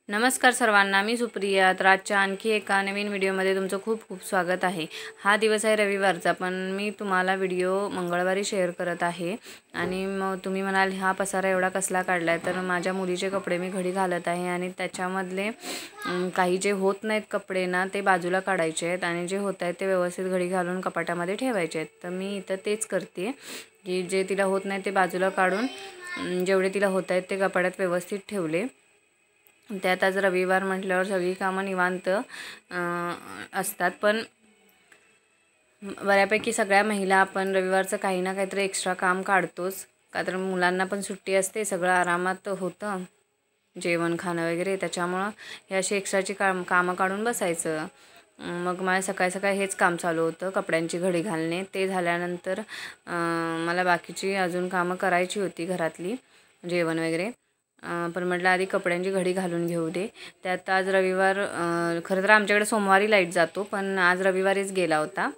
नमस्कार सर्वांना, मी सुप्रिया. तर आजच्या आणखी एका नवीन व्हिडिओमध्ये तुमचं खूप खूप स्वागत आहे. हा दिवस आहे रविवारचा, पण मी तुम्हाला व्हिडिओ मंगळवारी शेअर करत आहे. आणि मग तुम्ही म्हणाल हा पसारा एवढा कसला काढला आहे, तर माझ्या मुलीचे कपडे मी घडी घालत आहे आणि त्याच्यामधले काही जे होत नाहीत कपडे ना ते बाजूला काढायचे आहेत आणि जे होत आहेत ते व्यवस्थित घडी घालून कपाटामध्ये ठेवायचे आहेत. तर मी इथं तेच करते की जे तिला होत नाही ते बाजूला काढून जेवढे तिला होत आहेत ते कपाटात व्यवस्थित ठेवले. त्यात आज रविवार म्हटल्यावर सगळी कामं निवांत असतात, पण बऱ्यापैकी सगळ्या महिला आपण रविवारचं काही ना काहीतरी एक्स्ट्रा काम काढतोच. का तर मुलांना पण सुट्टी असते, सगळं आरामात होतं जेवण खाणं वगैरे. त्याच्यामुळं हे अशी एक्स्ट्राची कामं काढून बसायचं. मग मला सकाळी सकाळी हेच काम चालू होतं, कपड्यांची घडी घालणे. ते झाल्यानंतर मला बाकीची अजून कामं करायची होती घरातली, जेवण वगैरे. पण म्हटलं आधी कपड्यांची घडी घालून घेऊ दे. त्यात आज रविवार, खरं तर आमच्याकडे सोमवारी लाईट जातो, पण आज रविवारीच गेला होता.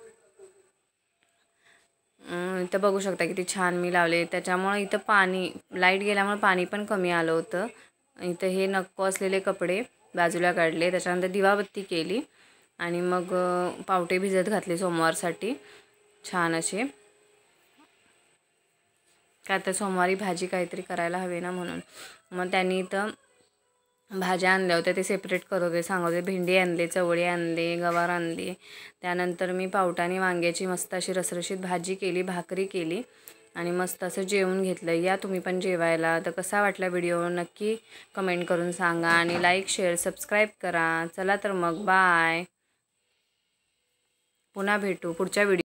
इथं बघू शकता किती छान मी लावले. त्याच्यामुळं इथं लाईट गेल्यामुळे पाणी पण कमी आलं होतं. इथं हे नको असलेले कपडे बाजूला काढले. त्याच्यानंतर दिवाबत्ती केली आणि मग पावटे भिजत घातले सोमवारसाठी छान असे. का तर सोमवारी भाजी काहीतरी करायला हवे ना, म्हणून. मग त्यांनी इथं भाज्या आणल्या होत्या, ते सेपरेट करत होते, सांगत होते. भेंडी आणले, चवळी आणले, गवार आणली. त्यानंतर मी पावटाने वांग्याची मस्त अशी रसरशीत भाजी केली, भाकरी केली आणि मस्त असं जेवून घेतलं. या तुम्ही पण जेवायला. तर कसा वाटला व्हिडिओ नक्की कमेंट करून सांगा आणि लाईक शेअर सबस्क्राईब करा. चला तर मग बाय, पुन्हा भेटू पुढच्या व्हिडिओ.